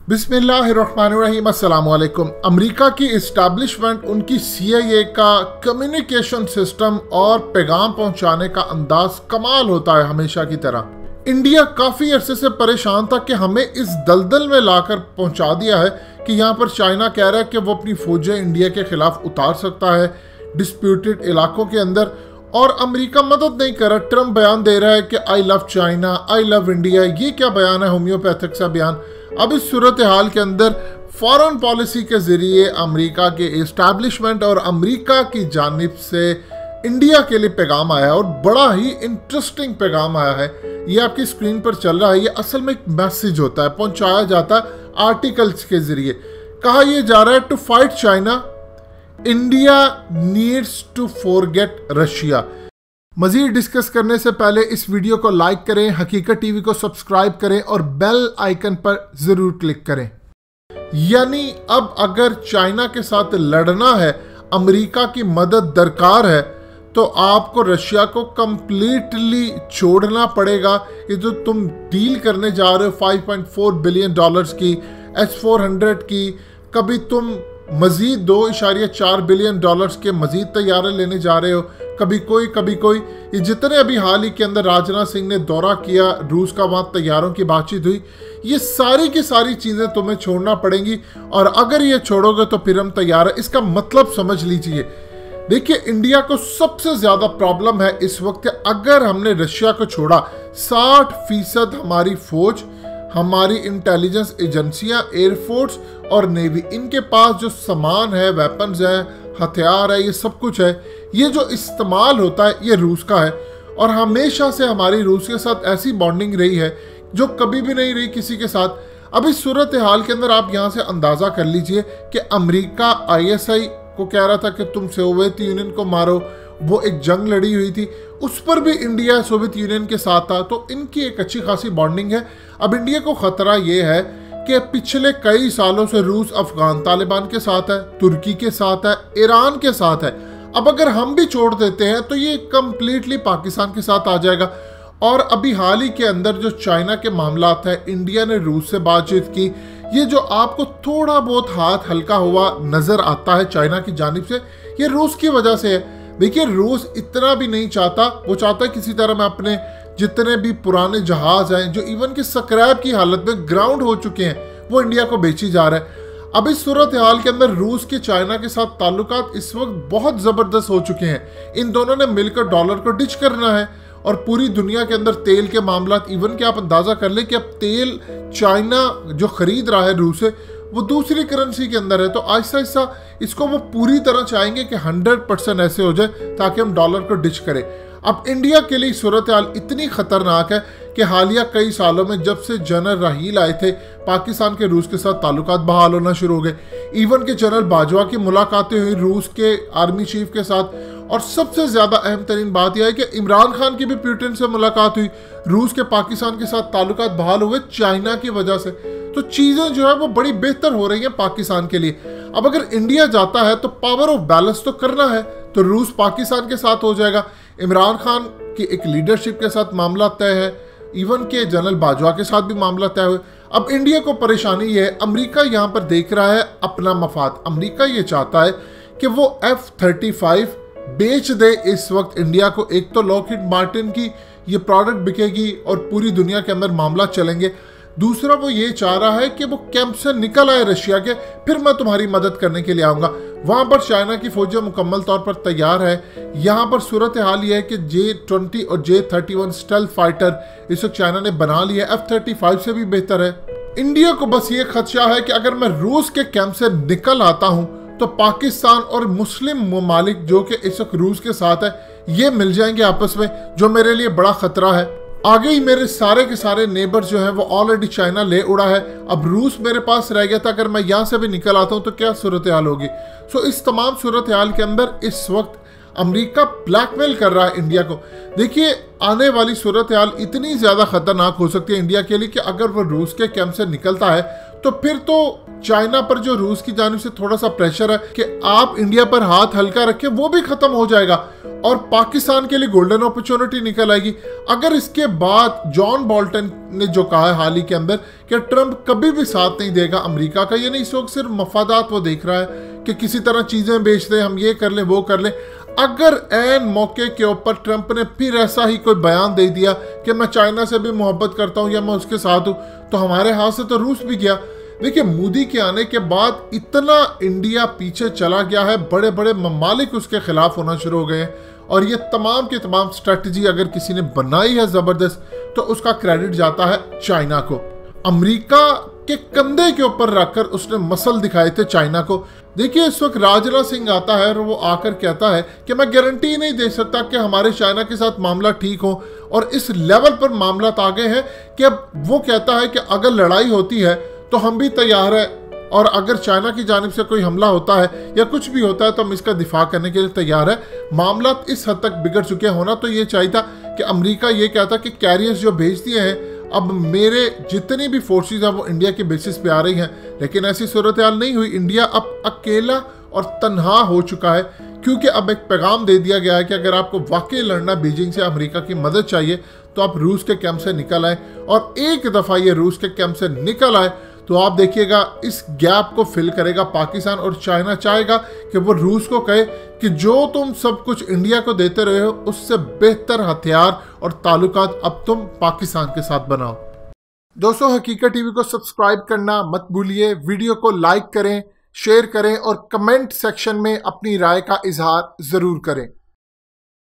बिस्मिल्लाहिर्रहमानिर्रहीम, अस्सलाम वालेकुम। अमेरिका की इस्टेब्लिशमेंट, उनकी CIA का कम्युनिकेशन सिस्टम और पैगाम पहुंचाने का अंदाज कमाल होता है हमेशा की तरह। इंडिया काफ़ी अरसे से परेशान था कि हमें इस दलदल में लाकर पहुंचा दिया है कि यहाँ पर चाइना कह रहा है कि वो अपनी फौजें इंडिया के खिलाफ उतार सकता है डिस्प्यूटेड इलाकों के अंदर, और अमेरिका मदद नहीं कर रहा। ट्रम्प बयान दे रहा है कि I love China, I love India. ये क्या बयान है, होम्योपैथिक सा बयान। अब इस सूरत हाल के अंदर फॉरेन पॉलिसी के ज़रिए अमेरिका के इस्टेब्लिशमेंट और अमेरिका की जानिब से इंडिया के लिए पैगाम आया है, और बड़ा ही इंटरेस्टिंग पैगाम आया है। ये आपकी स्क्रीन पर चल रहा है। ये असल में एक मैसेज होता है, पहुंचाया जाता है आर्टिकल्स के ज़रिए। कहा यह जा रहा है, to fight China India needs to forget Russia. मजीद डिस्कस करने से पहले इस वीडियो को लाइक करें, हकीकत टीवी को सब्सक्राइब करें और बेल आइकन पर जरूर क्लिक करें। यानी अब अगर चाइना के साथ लड़ना है, अमेरिका की मदद दरकार है, तो आपको रशिया को कंप्लीटली छोड़ना पड़ेगा। ये जो तुम डील करने जा रहे हो 5.4 बिलियन डॉलर्स की, S-400 की, कभी तुम मजीद 2.4 बिलियन डॉलर्स के मजीद तैयारे लेने जा रहे हो, कभी कोई। ये जितने अभी हाल ही के अंदर राजनाथ सिंह ने दौरा किया रूस का, वहाँ तैयारों की बातचीत हुई, ये सारी की सारी चीज़ें तुम्हें छोड़ना पड़ेंगी। और अगर ये छोड़ोगे तो फिर हम तैयार है। इसका मतलब समझ लीजिए। देखिए, इंडिया को सबसे ज़्यादा प्रॉब्लम है इस वक्त। अगर हमने रशिया को छोड़ा, 60% हमारी फौज, हमारी इंटेलिजेंस एजेंसियां, एयरफोर्स और नेवी, इनके पास जो सामान है, वेपन्स है, हथियार है, ये सब कुछ है, ये जो इस्तेमाल होता है ये रूस का है। और हमेशा से हमारी रूस के साथ ऐसी बॉन्डिंग रही है जो कभी भी नहीं रही किसी के साथ। अब इस सूरत हाल के अंदर आप यहाँ से अंदाज़ा कर लीजिए कि अमेरिका ISI को कह रहा था कि तुम सोवियत यूनियन को मारो, वो एक जंग लड़ी हुई थी, उस पर भी इंडिया सोवियत यूनियन के साथ था, तो इनकी एक अच्छी खासी बॉन्डिंग है। अब इंडिया को खतरा ये है कि पिछले कई सालों से रूस अफगान तालिबान के साथ है, तुर्की के साथ है, ईरान के साथ है। अब अगर हम भी छोड़ देते हैं तो ये कंप्लीटली पाकिस्तान के साथ आ जाएगा। और अभी हाल ही के अंदर जो चाइना के मामलात है, इंडिया ने रूस से बातचीत की। ये जो आपको थोड़ा बहुत हाथ हल्का हुआ नजर आता है चाइना की जानिब से, ये रूस की वजह से है। देखिए, रूस इतना भी नहीं चाहता, वो चाहता है किसी तरह मैं अपने जितने भी पुराने जहाज हैं जो इवन के स्क्रैप की हालत में ग्राउंड हो चुके हैं, वो इंडिया को बेची जा रहा है। अब इस सूरत हाल के अंदर रूस के चाइना के साथ ताल्लुकात इस वक्त बहुत ज़बरदस्त हो चुके हैं। इन दोनों ने मिलकर डॉलर को डिच करना है, और पूरी दुनिया के अंदर तेल के मामलात, इवन कि आप अंदाज़ा कर लें कि अब तेल चाइना जो ख़रीद रहा है रूस से, वो दूसरी करेंसी के अंदर है। तो आहिस्ता आहिस्ता इसको वो पूरी तरह चाहेंगे कि 100% ऐसे हो जाए ताकि हम डॉलर को डिच करें। अब इंडिया के लिए सूरत हाल इतनी खतरनाक है कि हालिया कई सालों में जब से जनरल राहील आए थे, पाकिस्तान के रूस के साथ ताल्लुकात बहाल होना शुरू हो गए। इवन के जनरल बाजवा की मुलाकातें हुई रूस के आर्मी चीफ के साथ। और सबसे ज़्यादा अहम तरीन बात यह है कि इमरान खान की भी पुतिन से मुलाकात हुई। रूस के पाकिस्तान के साथ ताल्लुकात बहाल हुए चाइना की वजह से। तो चीज़ें जो है वो बड़ी बेहतर हो रही हैं पाकिस्तान के लिए। अब अगर इंडिया जाता है तो पावर ऑफ बैलेंस तो करना है, तो रूस पाकिस्तान के साथ हो जाएगा, इमरान खान की एक लीडरशिप के साथ मामला तय है, इवन के जनरल बाजवा के साथ भी मामला तय हुए। अब इंडिया को परेशानी ये है, अमेरिका यहाँ पर देख रहा है अपना मफाद। अमेरिका ये चाहता है कि वो F-35 बेच दे इस वक्त इंडिया को। एक तो लॉकहीड मार्टिन की ये प्रोडक्ट बिकेगी और पूरी दुनिया के अंदर मामला चलेंगे। दूसरा, वो ये चाह रहा है कि वो कैंप से निकल आए रशिया के, फिर मैं तुम्हारी मदद करने के लिए आऊँगा। वहाँ पर चाइना की फौजें मुकम्मल तौर पर तैयार है। यहाँ पर सूरत हाल ये है कि J-20 और J-31 स्टेल्थ फाइटर इस वक्त चाइना ने बना लिया है, F-35 से भी बेहतर है। इंडिया को बस ये खदशा है कि अगर मैं रूस के कैंप से निकल आता हूँ तो पाकिस्तान और मुस्लिम ममालिक जो कि इस वक्त रूस के साथ है, ये मिल जाएंगे आपस में, जो मेरे लिए बड़ा खतरा है। आगे ही मेरे सारे के सारे नेबर्स जो हैं वो ऑलरेडी चाइना ले उड़ा है। अब रूस मेरे पास रह गया था, अगर मैं यहाँ से भी निकल आता हूँ तो क्या सूरत हाल होगी। सो इस तमाम सूरत हाल के अंदर इस वक्त अमेरिका ब्लैकमेल कर रहा है इंडिया को। देखिए, आने वाली सूरत हाल इतनी ज़्यादा खतरनाक हो सकती है इंडिया के लिए कि अगर वो रूस के कैंप से निकलता है तो फिर तो चाइना पर जो रूस की जानिब से थोड़ा सा प्रेशर है कि आप इंडिया पर हाथ हल्का रखें, वो भी खत्म हो जाएगा। और पाकिस्तान के लिए गोल्डन अपॉर्चुनिटी निकल आएगी। अगर इसके बाद जॉन बोल्टन ने जो कहा है हाल ही के अंदर कि ट्रंप कभी भी साथ नहीं देगा अमेरिका का, यानी इस वक्त सिर्फ मफादात वो देख रहा है कि किसी तरह चीजें बेच दें, हम ये कर लें वो कर लें। अगर ऐन मौके के ऊपर ट्रंप ने फिर ऐसा ही कोई बयान दे दिया कि मैं चाइना से भी मोहब्बत करता हूं या मैं उसके साथ हूं, तो हमारे हाथ से तो रूस भी गया। देखिए, मोदी के आने के बाद इतना इंडिया पीछे चला गया है, बड़े बड़े ममालिक उसके खिलाफ होना शुरू हो गए हैं, और ये तमाम की तमाम स्ट्रेटजी अगर किसी ने बनाई है जबरदस्त, तो उसका क्रेडिट जाता है चाइना को। अमेरिका के कंधे के ऊपर रखकर उसने मसल दिखाए थे चाइना को। देखिए, इस वक्त राजनाथ सिंह आता है और वो आकर कहता है कि मैं गारंटी नहीं दे सकता कि हमारे चाइना के साथ मामला ठीक हो, और इस लेवल पर मामला आ गए हैं कि अब वो कहता है कि अगर लड़ाई होती है तो हम भी तैयार है, और अगर चाइना की जानिब से कोई हमला होता है या कुछ भी होता है तो हम इसका दिफा करने के लिए तैयार है। मामला इस हद तक बिगड़ चुके होना तो ये चाहिए था कि अमेरिका ये कहता कि कैरियर्स जो भेज दिए हैं, अब मेरे जितनी भी फोर्सेस हैं वो इंडिया के बेसिस पे आ रही हैं, लेकिन ऐसी सूरत हाल नहीं हुई। इंडिया अब अकेला और तन्हा हो चुका है, क्योंकि अब एक पैगाम दे दिया गया है कि अगर आपको वाकई लड़ना बीजिंग से अमेरिका की मदद चाहिए तो आप रूस के कैंप से निकल आए, और एक दफ़ा ये रूस के कैंप से निकल आए तो आप देखिएगा इस गैप को फिल करेगा पाकिस्तान, और चाइना चाहेगा कि वो रूस को कहे कि जो तुम सब कुछ इंडिया को देते रहे हो उससे बेहतर हथियार और ताल्लुकात अब तुम पाकिस्तान के साथ बनाओ। दोस्तों, हकीकत टीवी को सब्सक्राइब करना मत भूलिए, वीडियो को लाइक करें, शेयर करें और कमेंट सेक्शन में अपनी राय का इजहार जरूर करें।